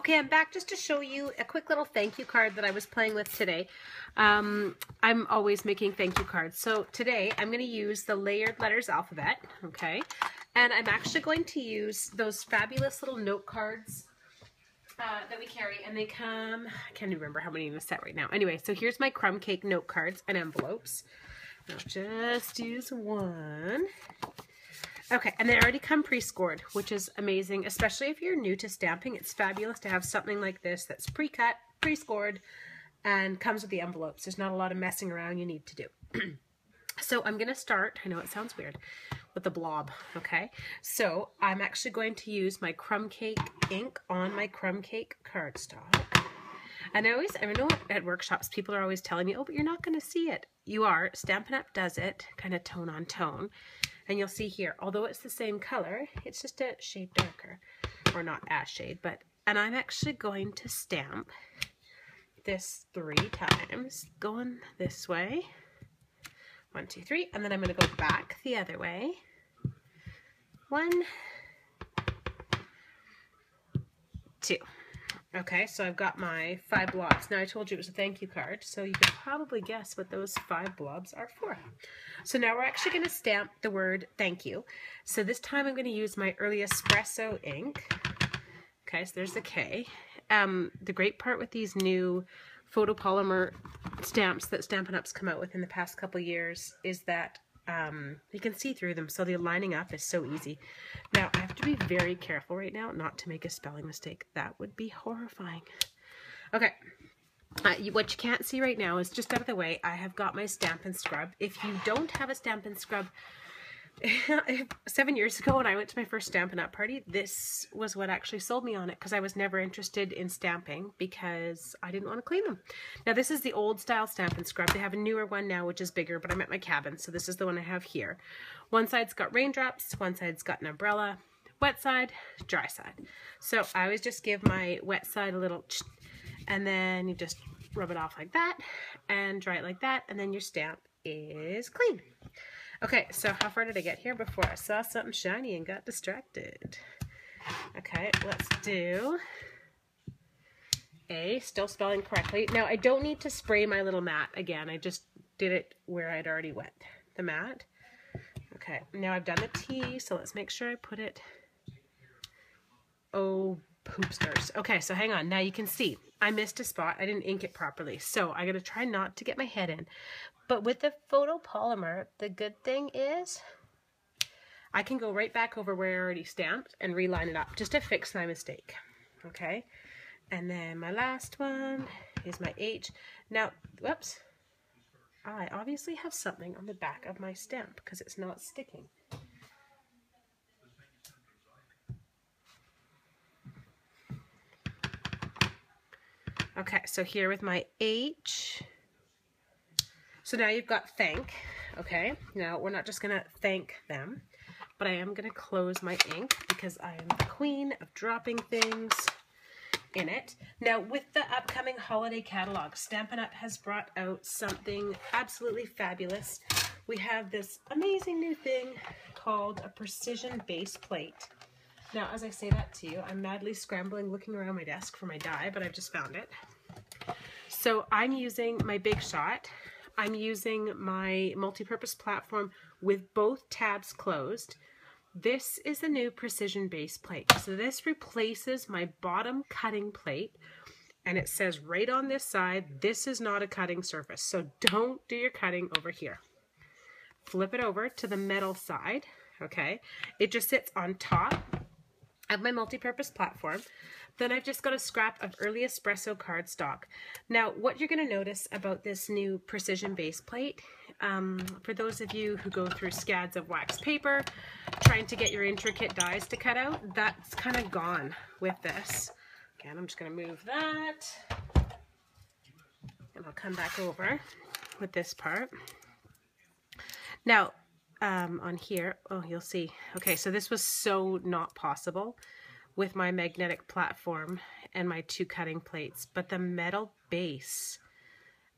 Okay, I'm back just to show you a quick little thank you card that I was playing with today. I'm always making thank you cards. So today I'm going to use the Layered Letters Alphabet, okay? And I'm actually going to use those fabulous little note cards that we carry, and they come, I can't even remember how many in the set right now. Anyway, so here's my crumb cake note cards and envelopes. I'll just use one. Okay, and they already come pre-scored, which is amazing, especially if you're new to stamping. It's fabulous to have something like this that's pre-cut, pre-scored, and comes with the envelopes. There's not a lot of messing around you need to do. So I'm going to start, I know it sounds weird, with the blob, okay? So I'm actually going to use my crumb cake ink on my crumb cake cardstock. And I know at workshops, people are always telling me, oh, but you're not going to see it. You are. Stampin' Up! Does it, kind of tone on tone. And you'll see here, although it's the same color, it's just a shade darker, or not a shade, and I'm actually going to stamp this 3 times, going this way, 1, 2, 3, and then I'm going to go back the other way, 1, 2. Okay, so I've got my 5 blobs. Now I told you it was a thank you card, so you can probably guess what those 5 blobs are for. So now we're actually going to stamp the word thank you. So this time I'm going to use my Early Espresso ink. Okay, so there's the K. The great part with these new photopolymer stamps that Stampin' Up's come out with in the past couple years is that you can see through them, so the lining up is so easy. Now, I have to be very careful right now not to make a spelling mistake. That would be horrifying. Okay, what you can't see right now is just out of the way, I have got my Stampin' Scrub. If you don't have a Stampin' Scrub, 7 years ago when I went to my first Stampin' Up! Party, this was what actually sold me on it, because I was never interested in stamping because I didn't want to clean them. Now this is the old style Stampin' Scrub. They have a newer one now which is bigger, but I'm at my cabin, so this is the one I have here. One side's got raindrops, one side's got an umbrella, wet side, dry side. So I always just give my wet side a little and then you just rub it off like that and dry it like that, and then your stamp is clean. Okay, so how far did I get here before I saw something shiny and got distracted? Okay, let's do A, still spelling correctly. Now, I don't need to spray my little mat again. I just did it where I'd already wet the mat. Okay, now I've done the T, so let's make sure I put it. Oh, poopsters. Okay, so hang on. Now you can see I missed a spot. I didn't ink it properly, so I got to try not to get my head in. But with the photopolymer, the good thing is I can go right back over where I already stamped and reline it up just to fix my mistake. Okay, and then my last one is my H. Now, whoops, I obviously have something on the back of my stamp because it's not sticking. Okay, so here with my H. So now you've got thank, okay? Now we're not just gonna thank them, but I am gonna close my ink because I am the queen of dropping things in it. Now with the upcoming holiday catalog, Stampin' Up! Has brought out something absolutely fabulous. We have this amazing new thing called a precision base plate. Now as I say that to you, I'm madly scrambling looking around my desk for my die, but I've just found it. So I'm using my Big Shot. I'm using my multi-purpose platform with both tabs closed. This is the new precision base plate. So this replaces my bottom cutting plate, and it says right on this side, this is not a cutting surface. So don't do your cutting over here. Flip it over to the metal side, okay? It just sits on top of my multi-purpose platform. Then I've just got a scrap of Early Espresso cardstock. Now, what you're going to notice about this new precision base plate, for those of you who go through scads of wax paper, trying to get your intricate dies to cut out, that's kind of gone with this. Again, I'm just going to move that, and I'll come back over with this part. Now, on here, oh, you'll see. Okay, so this was so not possible with my magnetic platform and my 2 cutting plates, but the metal base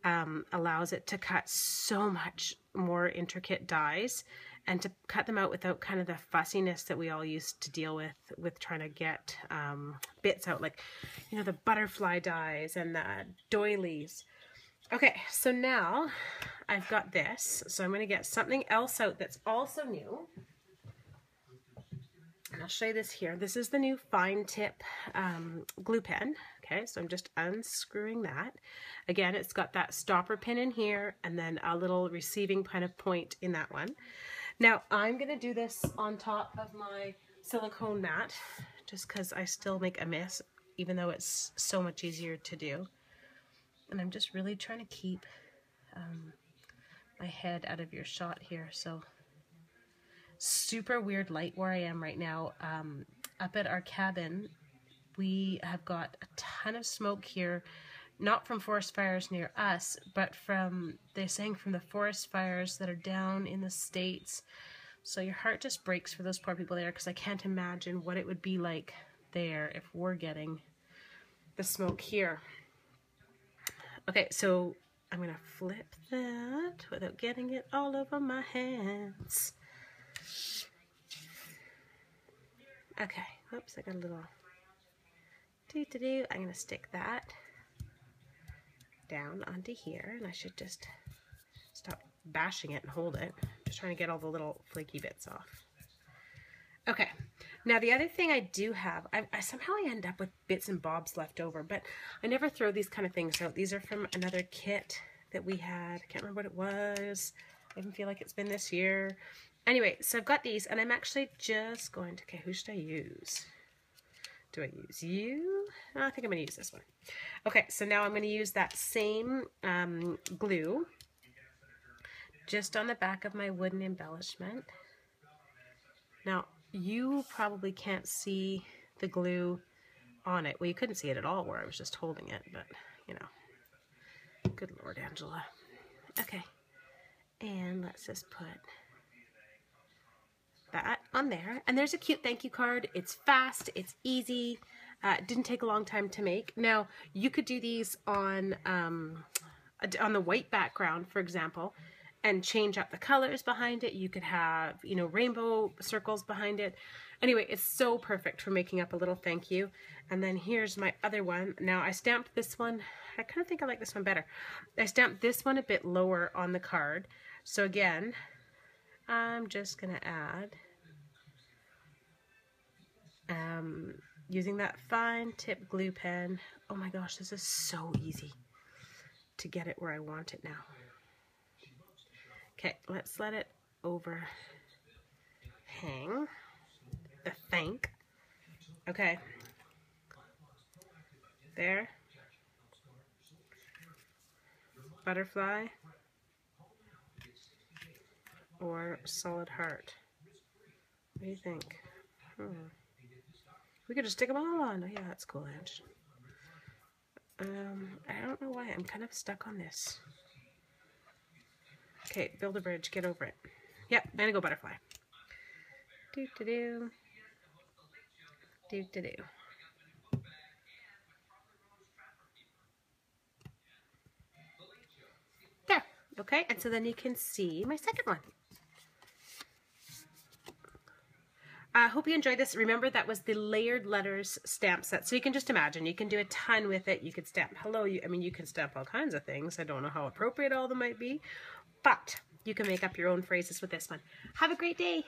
allows it to cut so much more intricate dies, and to cut them out without kind of the fussiness that we all used to deal with trying to get bits out, like, you know, the butterfly dies and the doilies. Okay, so now I've got this, so I'm going to get something else out that's also new. And I'll show you this here. This is the new fine tip glue pen. Okay, so I'm just unscrewing that. Again, it's got that stopper pin in here and then a little receiving kind of point in that one. Now, I'm going to do this on top of my silicone mat just because I still make a mess, even though it's so much easier to do. And I'm just really trying to keep my head out of your shot here. So super weird light where I am right now. Up at our cabin, we have got a ton of smoke here, not from forest fires near us, but from, they're saying, from the forest fires that are down in the States. So your heart just breaks for those poor people there, because I can't imagine what it would be like there if we're getting the smoke here. Okay, so I'm going to flip that without getting it all over my hands. Okay, whoops, I got a little I'm going to stick that down onto here, and I should just stop bashing it and hold it. Just trying to get all the little flaky bits off. Okay, now the other thing I do have, somehow I end up with bits and bobs left over, but I never throw these kind of things out. These are from another kit that we had. I can't remember what it was. I even feel like it's been this year. Anyway, so I've got these, and I'm actually just going to, okay, who should I use? Do I use you? Oh, I think I'm going to use this one. Okay, so now I'm going to use that same glue just on the back of my wooden embellishment. Now, you probably can't see the glue on it. Well, you couldn't see it at all where I was just holding it, but, you know. Good Lord, Angela. Okay, and let's just put that on there, and there's a cute thank you card. It's fast, it's easy, it didn't take a long time to make. Now you could do these on the white background, for example, and change up the colors behind it. You could have, you know, rainbow circles behind it. Anyway, it's so perfect for making up a little thank you. And then here's my other one. Now I stamped this one, I kind of think I like this one better. I stamped this one a bit lower on the card. So again, I'm just going to add, using that fine tip glue pen. Oh my gosh, this is so easy to get it where I want it now. Okay, let's let it overhang the thank. Okay, there, butterfly, or solid heart. What do you think? We could just stick them all on. Oh yeah, that's cool, Ange. I don't know why I'm kind of stuck on this. Okay, build a bridge, get over it. Yep, I'm gonna go butterfly. Do-do-do. Do-do-do. There, okay, and so then you can see my second one. I hope you enjoyed this. Remember, that was the layered letters stamp set. So you can just imagine, you can do a ton with it. You could stamp hello. I mean, you can stamp all kinds of things. I don't know how appropriate all of them might be, but you can make up your own phrases with this one. Have a great day.